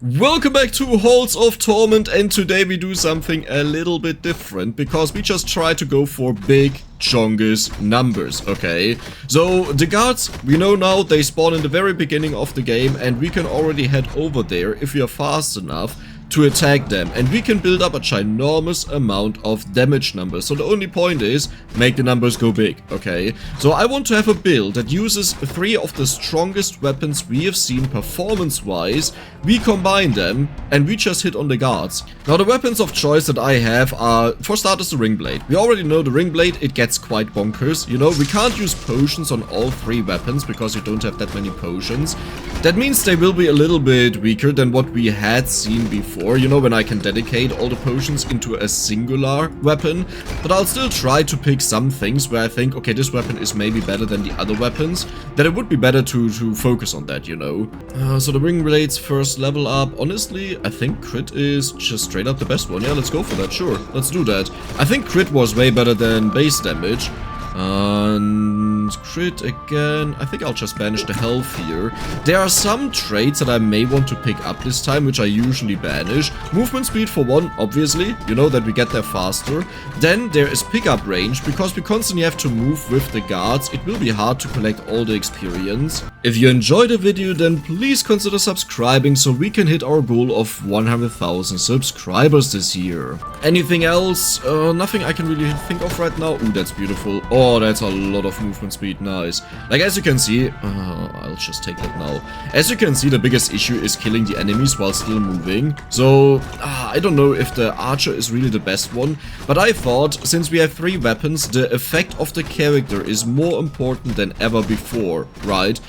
Welcome back to Halls of Torment, and today we do something a little bit different because we just try to go for big chongus numbers, okay? So the guards, we know now they spawn in the very beginning of the game, and we can already head over there if we are fast enough to attack them, and we can build up a ginormous amount of damage numbers. So the only point is make the numbers go big, okay? So I want to have a build that uses 3 of the strongest weapons we have seen performance wise. We combine them and we just hit on the guards. Now the weapons of choice that I have are, for starters, the ring blade. We already know the ring blade, it gets quite bonkers, you know. We can't use potions on all 3 weapons because you don't have that many potions. That means they will be a little bit weaker than what we had seen before. You know, when I can dedicate all the potions into a singular weapon. But I'll still try to pick some things where I think, okay, this weapon is maybe better than the other weapons. That it would be better to focus on that, you know. So the ring blade's first level up. Honestly, I think crit is just straight up the best one. Yeah, let's go for that, sure. Let's do that. I think crit was way better than base damage. And crit again. I think I'll just banish the health here. There are some traits that I may want to pick up this time, which I usually banish. Movement speed for one, obviously. You know that we get there faster. Then there is pickup range, because we constantly have to move with the guards. It will be hard to collect all the experience. If you enjoyed the video, then please consider subscribing so we can hit our goal of 100,000 subscribers this year. Anything else? Nothing I can really think of right now. Ooh, that's beautiful. Oh, that's a lot of movement speed, nice. Like, as you can see, I'll just take that now. As you can see, the biggest issue is killing the enemies while still moving. So, I don't know if the archer is really the best one, but I thought, since we have 3 weapons, the effect of the character is more important than ever before, right?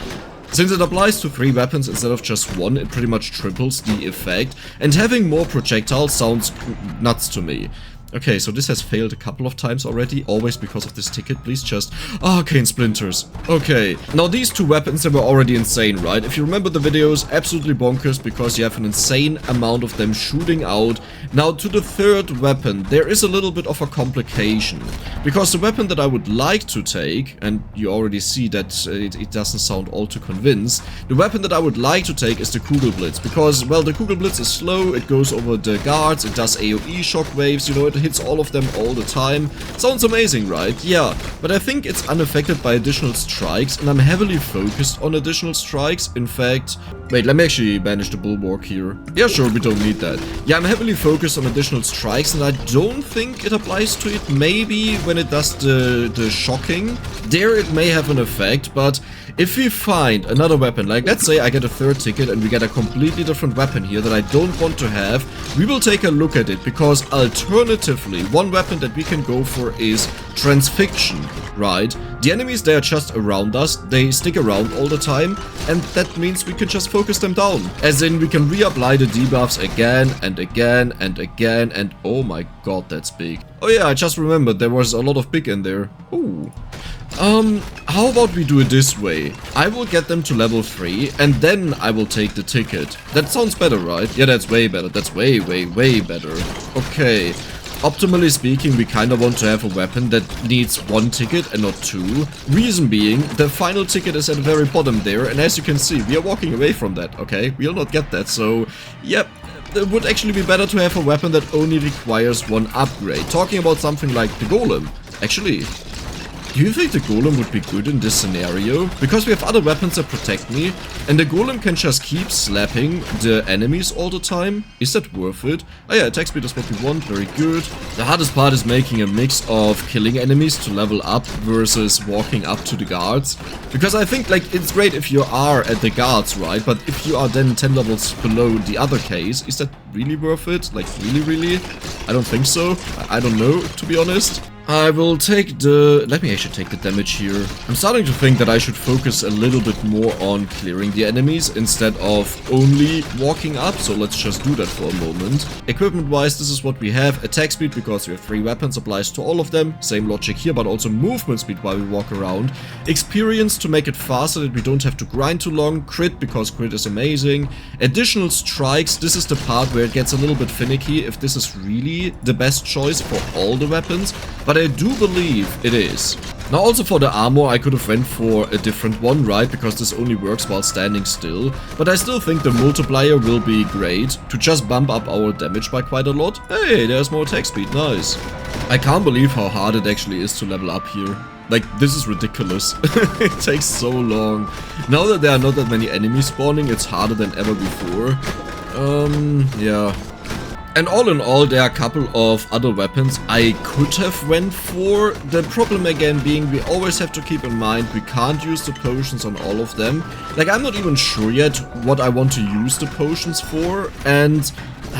Since it applies to 3 weapons instead of just 1, it pretty much triples the effect, and having more projectiles sounds nuts to me. Okay, so this has failed a couple of times already, always because of this ticket. Please just... arcane splinters. Okay, now these 2 weapons, they were already insane, right? If you remember the videos, absolutely bonkers because you have an insane amount of them shooting out. Now to the 3rd weapon, there is a little bit of a complication. Because the weapon that I would like to take, and you already see that it doesn't sound all too convinced, the weapon that I would like to take is the Cougar Blitz. Because, well, the Cougar Blitz is slow, it goes over the guards, it does AoE shockwaves, you know, it hits all of them all the time. Sounds amazing, right? Yeah, but I think it's unaffected by additional strikes, and I'm heavily focused on additional strikes. In fact, wait, let me actually banish the bulwark here. Yeah, sure, we don't need that. Yeah, I'm heavily focused on additional strikes, and I don't think it applies to it. Maybe when it does the shocking, there it may have an effect, but if we find another weapon, like let's say I get a 3rd ticket and we get a completely different weapon here that I don't want to have, we will take a look at it, because alternatively, one weapon that we can go for is transfixion, right? The enemies, they are just around us, they stick around all the time, and that means we can just focus them down. As in, we can reapply the debuffs again and again and again, and oh my god, that's big. Oh yeah, I just remembered there was a lot of big in there. Ooh. How about we do it this way? I will get them to level 3, and then I will take the ticket. That sounds better, right? Yeah, that's way better. That's way better. Okay. Optimally speaking, we kinda want to have a weapon that needs 1 ticket and not 2. Reason being, the final ticket is at the very bottom there, and as you can see, we are walking away from that, okay? We'll not get that, so, yep. It would actually be better to have a weapon that only requires 1 upgrade. Talking about something like the golem. Actually, do you think the golem would be good in this scenario? Because we have other weapons that protect me, and the golem can just keep slapping the enemies all the time. Is that worth it? Oh yeah, attack speed is what we want, very good. The hardest part is making a mix of killing enemies to level up versus walking up to the guards. Because I think, like, it's great if you are at the guards, right? But if you are then 10 levels below the other case, is that really worth it? Like, really? I don't think so. I don't know, to be honest. I will take the... let me actually take the damage here. I'm starting to think that I should focus a little bit more on clearing the enemies instead of only walking up, so let's just do that for a moment. Equipment-wise, this is what we have. Attack speed, because we have 3 weapons, applies to all of them. Same logic here, but also movement speed while we walk around. Experience to make it faster, that we don't have to grind too long. Crit, because crit is amazing. Additional strikes, this is the part where it gets a little bit finicky if this is really the best choice for all the weapons. But I do believe it is. Now also for the armor, I could have went for a different one, right? Because this only works while standing still. But I still think the multiplier will be great to just bump up our damage by quite a lot. Hey, there's more attack speed, nice. I can't believe how hard it actually is to level up here. Like, this is ridiculous. It takes so long. Now that there are not that many enemies spawning, it's harder than ever before. Yeah. And all in all, there are a couple of other weapons I could have went for. The problem again being we always have to keep in mind we can't use the potions on all of them. Like, I'm not even sure yet what I want to use the potions for, and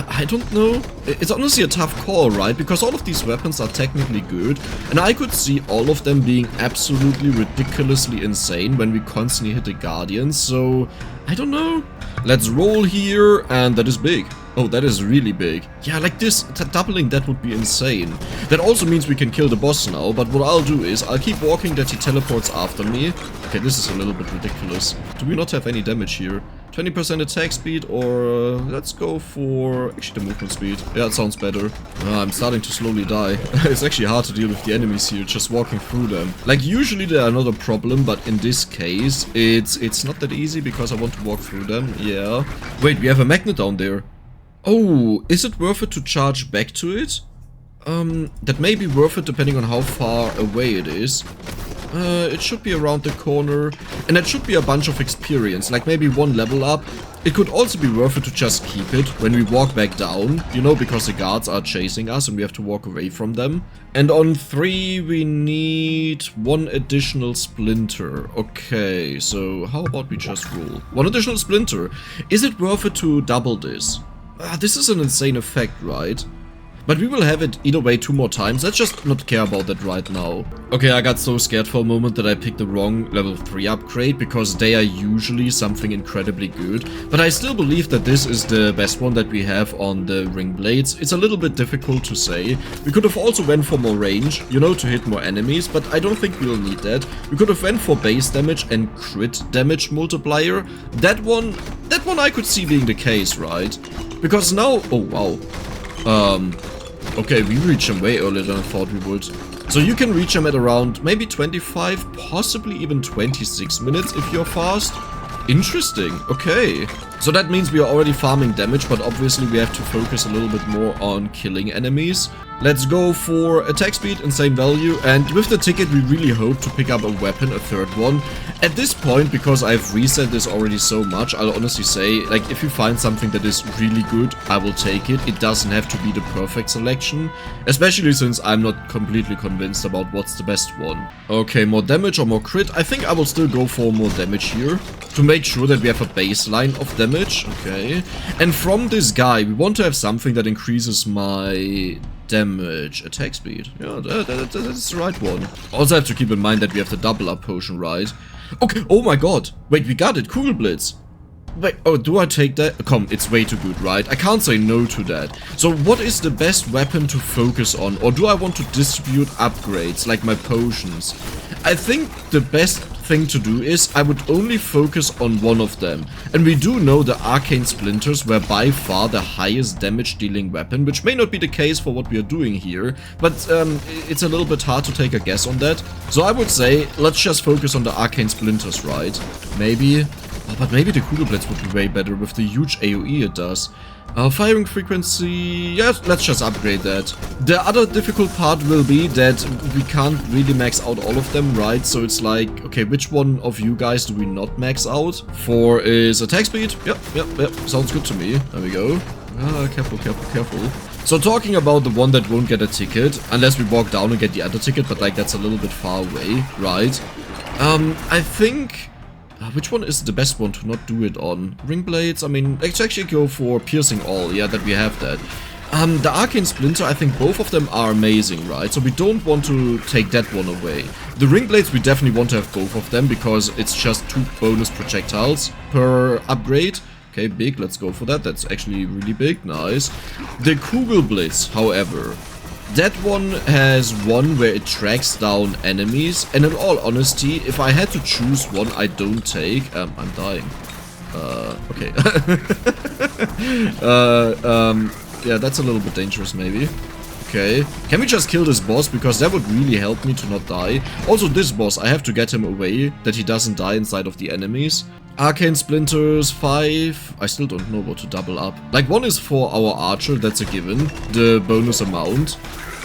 I don't know. It's honestly a tough call, right? Because all of these weapons are technically good, and I could see all of them being absolutely ridiculously insane when we constantly hit the Guardians, so I don't know. Let's roll here, and that is big. Oh, that is really big. Yeah, like this, doubling that would be insane. That also means we can kill the boss now, but what I'll do is, I'll keep walking that he teleports after me. Okay, this is a little bit ridiculous. Do we not have any damage here? 20% attack speed, or let's go for actually the movement speed. Yeah, it sounds better. I'm starting to slowly die. It's actually hard to deal with the enemies here, just walking through them. Like, usually they are not a problem, but in this case, it's not that easy because I want to walk through them. Yeah. Wait, we have a magnet down there. Oh, is it worth it to charge back to it? That may be worth it depending on how far away it is. It should be around the corner, and that should be a bunch of experience, like maybe one level up. It could also be worth it to just keep it when we walk back down, you know, because the guards are chasing us and we have to walk away from them. And on 3 we need 1 additional splinter. Okay, so how about we just roll 1 additional splinter? Is it worth it to double this? This is an insane effect, right? But we will have it either way 2 more times. Let's just not care about that right now. Okay, I got so scared for a moment that I picked the wrong level 3 upgrade, because they are usually something incredibly good. But I still believe that this is the best one that we have on the ring blades. It's a little bit difficult to say. We could have also went for more range, you know, to hit more enemies, but I don't think we'll need that. We could have went for base damage and crit damage multiplier. That one I could see being the case, right? Because now, oh wow. Okay, we reach them way earlier than I thought we would. So you can reach them at around maybe 25, possibly even 26 minutes if you're fast. Interesting, okay. So that means we are already farming damage, but obviously we have to focus a little bit more on killing enemies. Let's go for attack speed and same value, and with the ticket we really hope to pick up a weapon, a 3rd one. At this point, because I've reset this already so much, I'll honestly say, like, if you find something that is really good, I will take it. It doesn't have to be the perfect selection, especially since I'm not completely convinced about what's the best one. Okay, more damage or more crit? I think I will still go for more damage here, to make sure that we have a baseline of damage. Okay, and from this guy, we want to have something that increases my damage attack speed. Yeah, that's the right one. Also have to keep in mind that we have the double up potion, right? Okay, oh my god. Wait, we got it. Cougar Blitz. Wait, oh, do I take that? Come, it's way too good, right? I can't say no to that. So what is the best weapon to focus on? Or do I want to distribute upgrades, like my potions? I think the best thing to do is I would only focus on one of them. And we do know the arcane splinters were by far the highest damage dealing weapon, which may not be the case for what we are doing here, but it's a little bit hard to take a guess on that. So I would say let's just focus on the arcane splinters, right? Maybe. Oh, but maybe the Cougar Blitz would be way better with the huge AoE it does. Firing frequency, yeah, let's just upgrade that. The other difficult part will be that we can't really max out all of them, right? So it's like, okay, which one of you guys do we not max out? 4 is attack speed. Yep, sounds good to me. There we go. Careful. So talking about the one that won't get a ticket, unless we walk down and get the other ticket, but like that's a little bit far away, right? I think... which one is the best one to not do it on? Ring blades? I mean, let's actually go for piercing all, yeah, that we have that. The arcane splinter, I think both of them are amazing, right? So we don't want to take that one away. The ring blades, we definitely want to have both of them, because it's just 2 bonus projectiles per upgrade. Okay, big, let's go for that. That's actually really big, nice. The Cougar Blitz, however... that one has one where it tracks down enemies, and in all honesty, if I had to choose one I don't take, I'm dying. Okay. Yeah, that's a little bit dangerous maybe. Okay. Can we just kill this boss? Because that would really help me to not die. Also, this boss, I have to get him away, that he doesn't die inside of the enemies. Arcane Splinters, 5. I still don't know what to double up. Like, 1 is for our archer, that's a given. The bonus amount.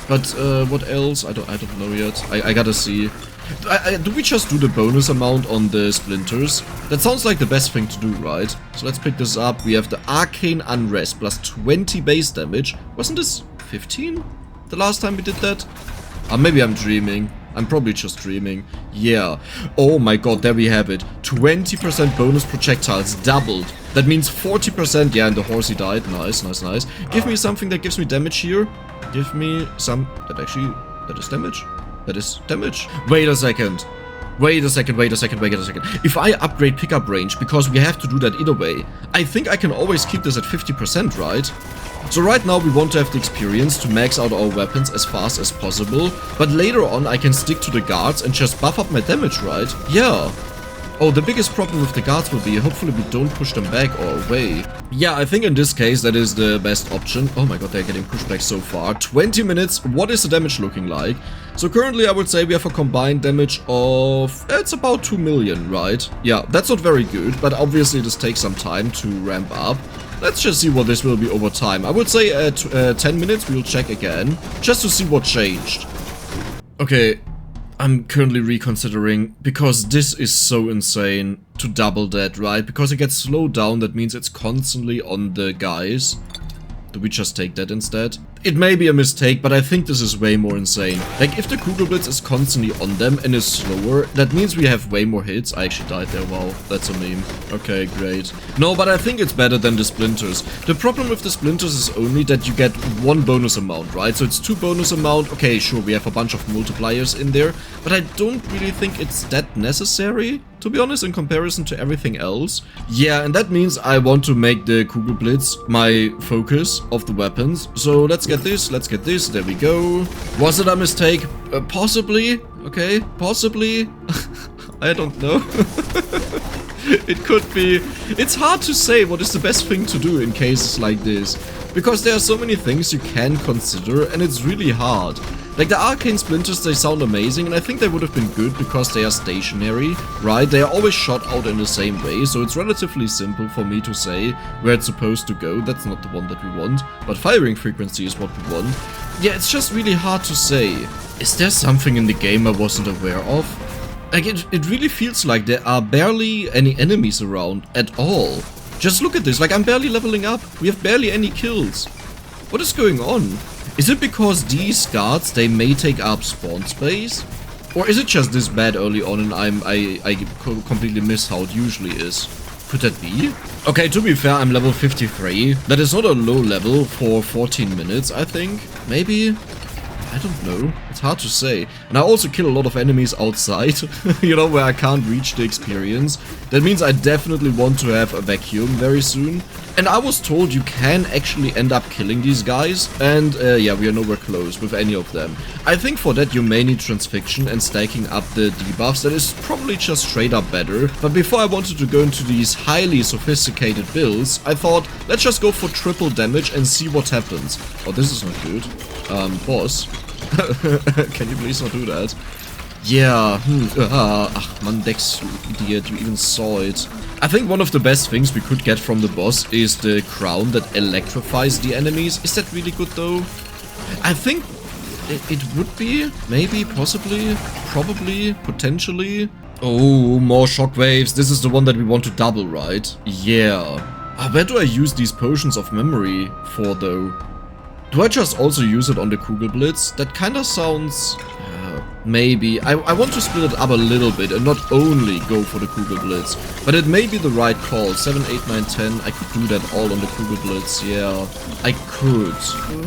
But, what else? I don't know yet. I gotta see. Do we just do the bonus amount on the splinters? That sounds like the best thing to do, right? So let's pick this up. We have the Arcane Unrest plus 20 base damage. Wasn't this 15 the last time we did that? Maybe I'm dreaming. I'm probably just dreaming. Yeah. Oh my god, there we have it. 20% bonus projectiles doubled. That means 40%. Yeah, and the horsey died. Nice, nice, nice. Give me something that gives me damage here. Give me some... That is damage. That is damage. Wait a second. Wait a second. If I upgrade pickup range, because we have to do that either way, I think I can always keep this at 50%, right? So right now we want to have the experience to max out our weapons as fast as possible, but later on I can stick to the guards and just buff up my damage, right? Yeah. Oh, the biggest problem with the guards will be hopefully we don't push them back or away. Yeah, I think in this case that is the best option. Oh my god, they're getting pushed back so far. 20 minutes, what is the damage looking like? So currently I would say we have a combined damage of... it's about 2 million, right? Yeah, that's not very good, but obviously this takes some time to ramp up. Let's just see what this will be over time. I would say at 10 minutes we'll check again, just to see what changed. Okay. I'm currently reconsidering, because this is so insane to double that, right? Because it gets slowed down, that means it's constantly on the guys. Do we just take that instead? It may be a mistake, but I think this is way more insane. Like, if the Cougar Blitz is constantly on them and is slower, that means we have way more hits. I actually died there, wow, that's a meme. Okay, great. No, but I think it's better than the Splinters. The problem with the Splinters is only that you get 1 bonus amount, right? So it's 2 bonus amount. Okay, sure, we have a bunch of multipliers in there, but I don't really think it's that necessary, to be honest, in comparison to everything else. Yeah, and that means I want to make the Cougar Blitz my focus of the weapons. So let's get this, there we go. Was it a mistake? Possibly, okay, possibly. I don't know. It could be. It's hard to say what is the best thing to do in cases like this, because there are so many things you can consider and it's really hard. Like the Arcane Splinters, they sound amazing and I think they would have been good because they are stationary, right? They are always shot out in the same way, so it's relatively simple for me to say where it's supposed to go. That's not the one that we want, but firing frequency is what we want. Yeah, it's just really hard to say. Is there something in the game I wasn't aware of? Like, it really feels like there are barely any enemies around at all. Just look at this, like I'm barely leveling up. We have barely any kills. What is going on? Is it because these guards, they may take up spawn space? Or is it just this bad early on and I completely miss how it usually is? Could that be? Okay, to be fair, I'm level 53. That is not a low level for 14 minutes, I think. Maybe? I don't know. It's hard to say. And I also kill a lot of enemies outside, you know, where I can't reach the experience. That means I definitely want to have a vacuum very soon. And I was told you can actually end up killing these guys. And yeah, we are nowhere close with any of them. I think for that you may need transfixion and stacking up the debuffs. That is probably just straight up better. But before I wanted to go into these highly sophisticated builds, I thought, let's just go for triple damage and see what happens. Oh, this is not good. Boss. Can you please not do that? Yeah, ach man, Dex, you idiot, you even saw it. I think one of the best things we could get from the boss is the crown that electrifies the enemies. Is that really good though? I think it would be, maybe, possibly, probably, potentially. Oh, more shockwaves. This is the one that we want to double, right? Yeah. Where do I use these potions of memory for though? Do I just also use it on the Cougar Blitz? That kinda sounds... maybe. I want to split it up a little bit and not only go for the Cougar Blitz. But it may be the right call. 7, 8, 9, 10. I could do that all on the Cougar Blitz. Yeah, I could.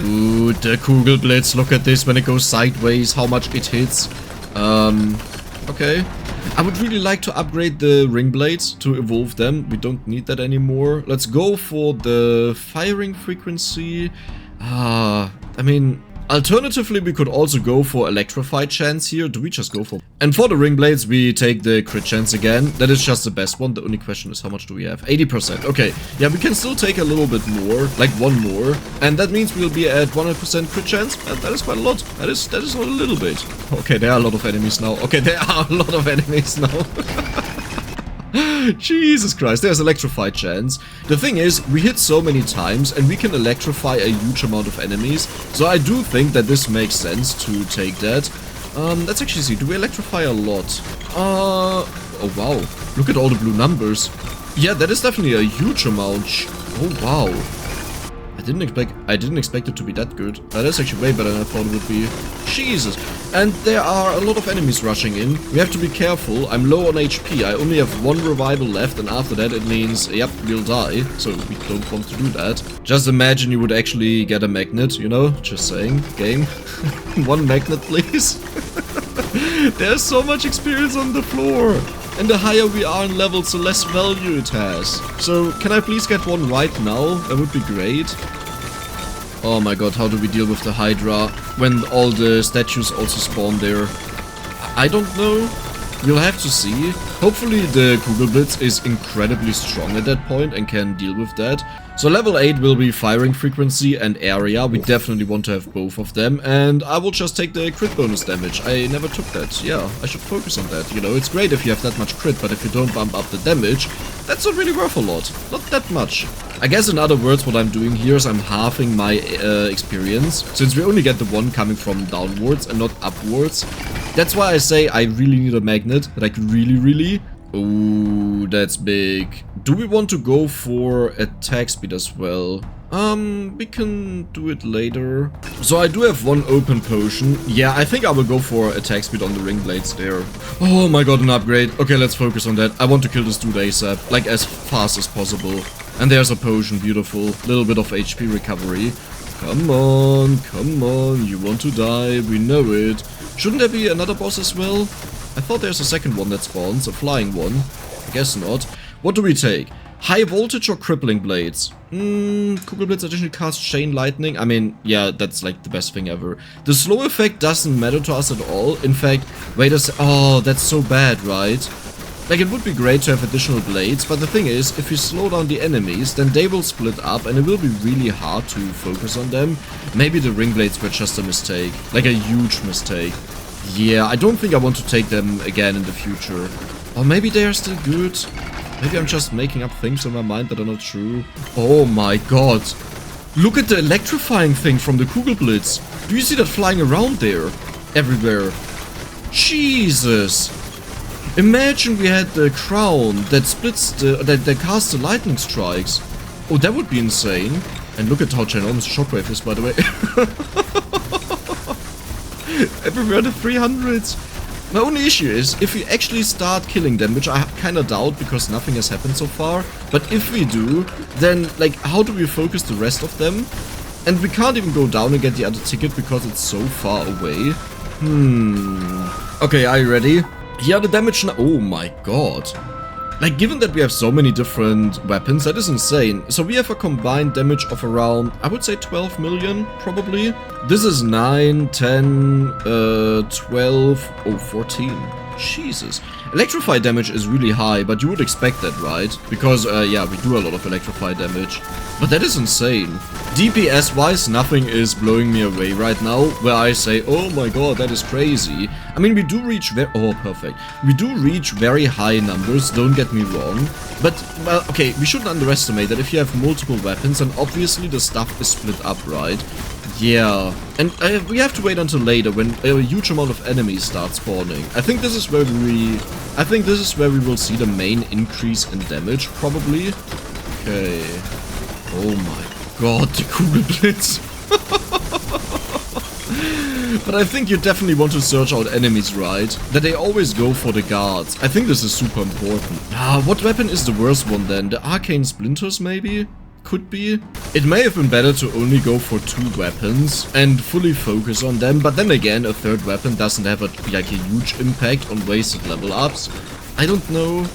Ooh, the Cougar Blitz. Look at this when it goes sideways. How much it hits. Okay. I would really like to upgrade the ring blades to evolve them. We don't need that anymore. Let's go for the firing frequency. I mean, Alternatively, we could also go for electrify chance here. Do we just go for... And for the ring blades, we take the crit chance again. That is just the best one. The only question is how much do we have? 80%. Okay, yeah, we can still take a little bit more, like one more. And that means we'll be at 100% crit chance. That is quite a lot. That is not a little bit. Okay, there are a lot of enemies now. Okay, there are a lot of enemies now. Jesus Christ, there's electrify chance. The thing is, we hit so many times and we can electrify a huge amount of enemies. So I do think that this makes sense to take that. Let's actually see, do we electrify a lot? Oh wow, look at all the blue numbers. Yeah, that is definitely a huge amount. Oh wow. I didn't expect it to be that good. That is actually way better than I thought it would be. Jesus. And there are a lot of enemies rushing in. We have to be careful. I'm low on HP. I only have one revival left, and after that it means, yep, we'll die. So we don't want to do that. Just imagine you would actually get a magnet, you know? Just saying. Game. One magnet, please. There's so much experience on the floor. And the higher we are in levels, the less value it has. So, can I please get one right now? That would be great. Oh my god, how do we deal with the Hydra when all the statues also spawn there? I don't know. We'll have to see. Hopefully the Cougar Blitz is incredibly strong at that point and can deal with that. So level 8 will be firing frequency and area. We definitely want to have both of them. And I will just take the crit bonus damage. I never took that. Yeah, I should focus on that. You know, it's great if you have that much crit, but if you don't bump up the damage, that's not really worth a lot. Not that much. I guess in other words, what I'm doing here is I'm halving my experience, since we only get the one coming from downwards and not upwards. That's why I say I really need a magnet, like really. Oh, that's big. Do we want to go for attack speed as well? We can do it later. So I do have one open potion. Yeah, I think I will go for attack speed on the ring blades there. Oh my god, an upgrade. Okay, let's focus on that. I want to kill this dude ASAP, like as fast as possible. And there's a potion, beautiful. Little bit of HP recovery. Come on, you want to die, we know it. Shouldn't there be another boss as well? I thought there's a second one that spawns, a flying one. I guess not. What do we take? High voltage or crippling blades? Cougar Blitz additionally casts chain lightning. I mean, yeah, that's like the best thing ever. The slow effect doesn't matter to us at all. In fact, wait a sec. Oh, that's so bad, right? Like, it would be great to have additional blades, but the thing is, if you slow down the enemies, then they will split up and it will be really hard to focus on them. Maybe the ring blades were just a mistake. Like a huge mistake. Yeah, I don't think I want to take them again in the future. Or maybe they are still good. Maybe I'm just making up things in my mind that are not true. Oh my god. Look at the electrifying thing from the Cougar Blitz. Do you see that flying around there? Everywhere. Jesus. Imagine we had the crown that splits that casts the lightning strikes. Oh, that would be insane. And look at how ginormous Shockwave is, by the way. Everywhere the 300s. My only issue is, if we actually start killing them, which I kinda doubt because nothing has happened so far, but if we do, then, like, how do we focus the rest of them? And we can't even go down and get the other ticket because it's so far away. Okay, are you ready? Here are the damage now. Oh my god. Like, given that we have so many different weapons, that is insane. So we have a combined damage of around, I would say 12 million, probably. This is 9, 10, 12, oh, 14. Jesus. Electrify damage is really high, but you would expect that, right? Because, yeah, we do a lot of electrify damage. But that is insane. DPS-wise, nothing is blowing me away right now, where I say, oh my god, that is crazy. I mean, we do reach oh, perfect. We do reach very high numbers, don't get me wrong. But, well, okay, we shouldn't underestimate that if you have multiple weapons, then obviously the stuff is split up, right? Yeah, and we have to wait until later when a huge amount of enemies start spawning. I think this is where we will see the main increase in damage, probably. Okay. Oh my god, the Cougar Blitz. But I think you definitely want to search out enemies, right? That they always go for the guards. I think this is super important. What weapon is the worst one then? The arcane splinters, maybe? Could be. It may have been better to only go for 2 weapons and fully focus on them, but then again, a third weapon doesn't have like a huge impact on wasted level ups. I don't know.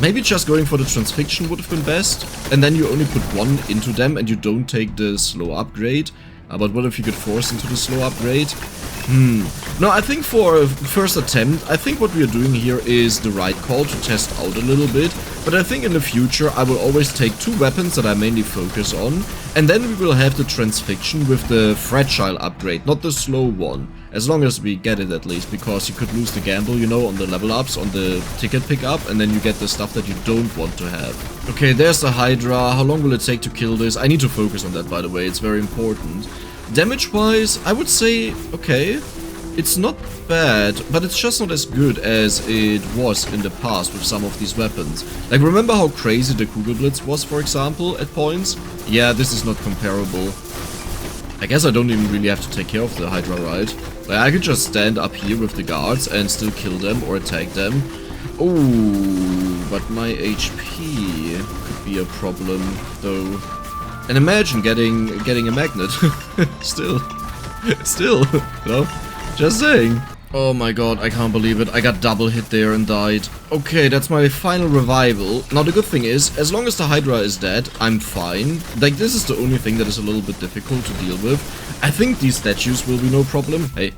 Maybe just going for the transfixion would have been best, and then you only put 1 into them and you don't take the slow upgrade. But what if you get forced into the slow upgrade? No, I think for a first attempt, I think what we are doing here is the right call to test out a little bit. But I think in the future I will always take 2 weapons that I mainly focus on. And then we will have the transfixion with the fragile upgrade, not the slow one. As long as we get it at least, because you could lose the gamble, you know, on the level ups, on the ticket pickup, and then you get the stuff that you don't want to have. Okay, there's the Hydra. How long will it take to kill this? I need to focus on that, by the way, it's very important. Damage-wise, I would say, okay, it's not bad, but it's just not as good as it was in the past with some of these weapons. Like, remember how crazy the Cougar Blitz was, for example, at points? Yeah, this is not comparable. I guess I don't even really have to take care of the Hydra, right? Like, I could just stand up here with the guards and still kill them or attack them. Oh, but my HP could be a problem, though. And imagine getting a magnet. Still, you know? Just saying. Oh my god, I can't believe it. I got double hit there and died. Okay, that's my final revival. Now the good thing is, as long as the Hydra is dead, I'm fine. Like, this is the only thing that is a little bit difficult to deal with. I think these statues will be no problem. Hey,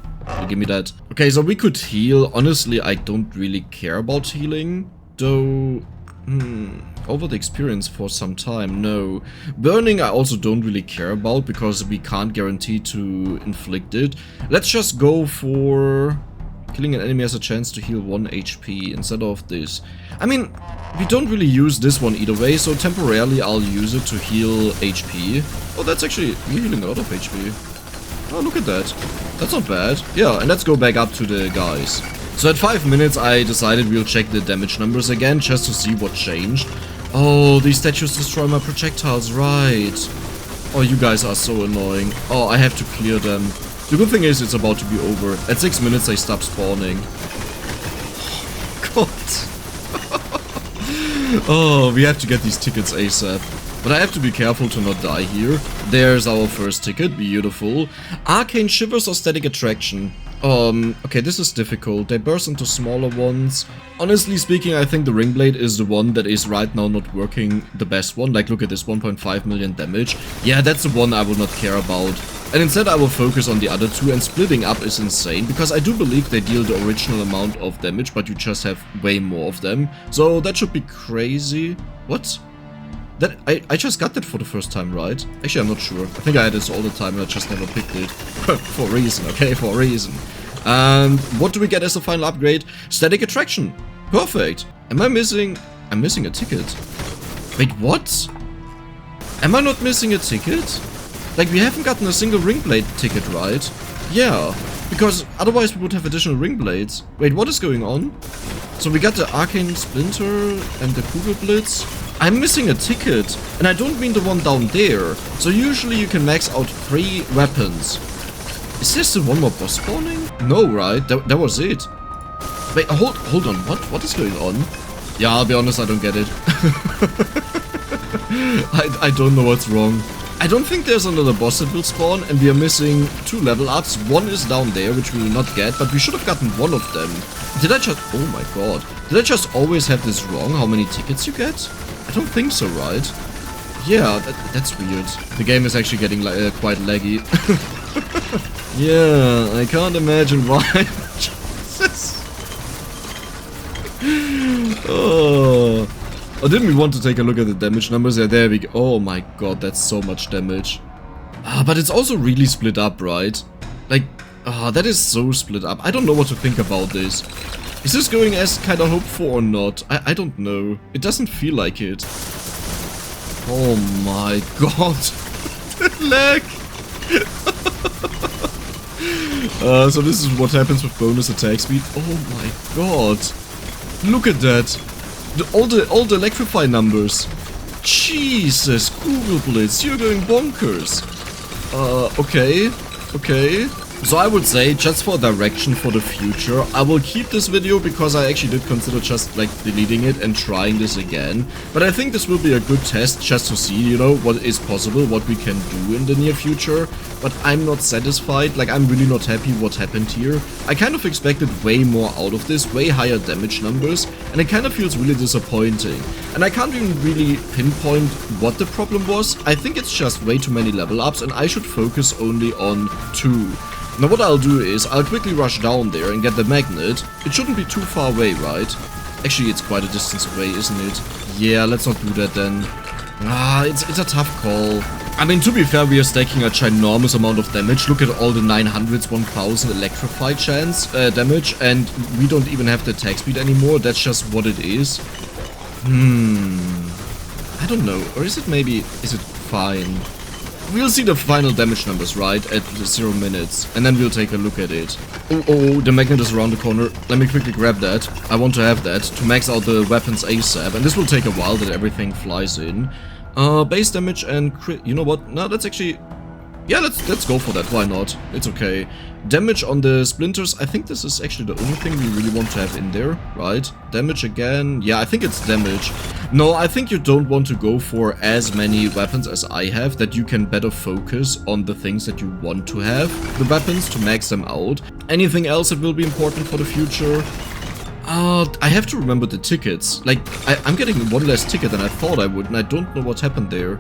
give me that. Okay, so we could heal. Honestly, I don't really care about healing. Though, over the experience for some time, no. Burning I also don't really care about, because we can't guarantee to inflict it. Let's just go for killing an enemy has a chance to heal 1 HP instead of this. I mean, we don't really use this one either way, so temporarily I'll use it to heal HP. Oh, that's actually, we're healing a lot of HP. Oh, look at that. That's not bad. Yeah, and let's go back up to the guys. So at 5 minutes I decided we'll check the damage numbers again, just to see what changed. Oh, these statues destroy my projectiles, right. Oh, you guys are so annoying. Oh, I have to clear them. The good thing is it's about to be over. At 6 minutes they stop spawning. God. Oh, we have to get these tickets ASAP. But I have to be careful to not die here. There's our first ticket, beautiful. Arcane Shivers or Static Attraction? Okay, this is difficult. They burst into smaller ones. Honestly speaking, I think the Ring Blade is the one that is right now not working the best one. Like, look at this, 1.5 million damage. Yeah, that's the one I will not care about. And instead I will focus on the other 2, and splitting up is insane, because I do believe they deal the original amount of damage, but you just have way more of them. So that should be crazy. What? That I just got that for the first time, right? Actually, I'm not sure. I think I had this all the time and I just never picked it. For a reason, okay? For a reason. And what do we get as a final upgrade? Static Attraction. Perfect. Am I missing... I'm missing a ticket. Wait, what? Am I not missing a ticket? Like, we haven't gotten a single Ring Blade ticket, right? Yeah. Because otherwise we would have additional Ring Blades. Wait, what is going on? So we got the Arcane Splinter and the Cougar Blitz. I'm missing a ticket, and I don't mean the one down there. So usually you can max out 3 weapons. Is there still one more boss spawning? No, right? That was it. Wait, hold on. What is going on? Yeah, I'll be honest, I don't get it. I don't know what's wrong. I don't think there's another boss that will spawn, and we are missing 2 level ups. One is down there, which we will not get, but we should have gotten one of them. Did I just... Oh my god. Did I just always have this wrong, how many tickets you get? I don't think so, right? Yeah, that's weird. The game is actually getting quite laggy. Yeah, I can't imagine why. Jesus. Oh, didn't we want to take a look at the damage numbers? Yeah, there we go. Oh my god, that's so much damage. But it's also really split up, right? Like, that is so split up. I don't know what to think about this. Is this going as kind of hoped for or not? I don't know. It doesn't feel like it. Oh my god. Lag. So this is what happens with bonus attack speed. Oh my god. Look at that. All the electrify numbers. Jesus, Cougar Blitz, you're going bonkers. Okay. So I would say, just for direction for the future, I will keep this video because I actually did consider just like deleting it and trying this again. But I think this will be a good test just to see, you know, what is possible, what we can do in the near future. But I'm not satisfied, like I'm really not happy what happened here. I kind of expected way more out of this, way higher damage numbers, and it kind of feels really disappointing. And I can't even really pinpoint what the problem was. I think it's just way too many level ups and I should focus only on 2. Now what I'll do is, I'll quickly rush down there and get the magnet. It shouldn't be too far away, right? Actually, it's quite a distance away, isn't it? Yeah, let's not do that then. It's a tough call. I mean, to be fair, we are stacking a ginormous amount of damage. Look at all the 900s, 1000 electrify chance damage, and we don't even have the attack speed anymore. That's just what it is. I don't know. Or is it maybe... is it fine? We'll see the final damage numbers, right, at 0 minutes, and then we'll take a look at it. Oh, the magnet is around the corner. Let me quickly grab that. I want to have that to max out the weapons ASAP, and this will take a while that everything flies in. Base damage and crit... you know what? No, that's actually... yeah, let's go for that. Why not? It's okay. Damage on the splinters. I think this is actually the only thing we really want to have in there, right? Damage again. Yeah, I think it's damage. No, I think you don't want to go for as many weapons as I have, that you can better focus on the things that you want to have, the weapons, to max them out. Anything else that will be important for the future? I have to remember the tickets. Like, I'm getting one less ticket than I thought I would, and I don't know what happened there.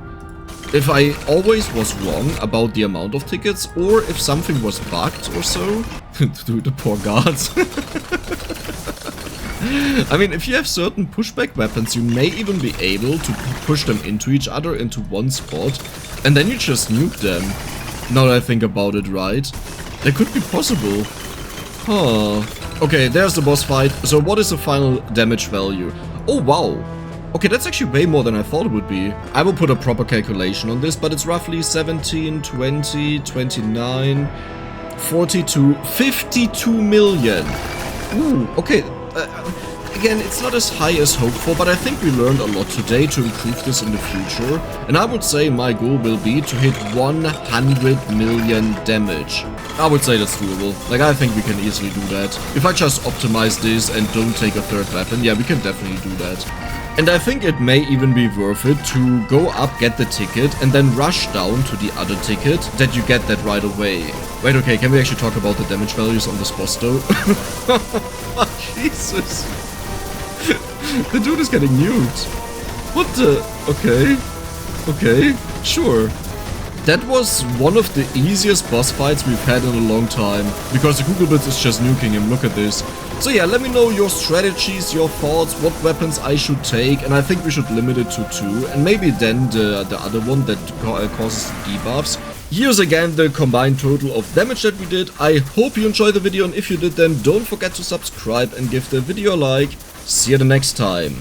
If I always was wrong about the amount of tickets, or if something was bugged or so. Dude, the poor guards. I mean, if you have certain pushback weapons, you may even be able to push them into each other, into one spot, and then you just nuke them. Now that I think about it, right? That could be possible. Huh. Okay, there's the boss fight. So what is the final damage value? Oh, wow. Okay, that's actually way more than I thought it would be. I will put a proper calculation on this, but it's roughly 17, 20, 29, 42, 52 million. Ooh, okay. Again, it's not as high as hoped for, but I think we learned a lot today to improve this in the future. And I would say my goal will be to hit 100 million damage. I would say that's doable. Like, I think we can easily do that. If I just optimize this and don't take a third weapon, yeah, we can definitely do that. And I think it may even be worth it to go up, get the ticket, and then rush down to the other ticket, that you get that right away. Wait, okay, can we actually talk about the damage values on this boss though? Jesus. The dude is getting nuked. What the... okay. Okay, sure. That was one of the easiest boss fights we've had in a long time, because the Cougar Blitz is just nuking him, look at this. So yeah, let me know your strategies, your thoughts, what weapons I should take, and I think we should limit it to 2, and maybe then the other one that causes debuffs. Here's again the combined total of damage that we did. I hope you enjoyed the video, and if you did, then don't forget to subscribe and give the video a like. See you the next time.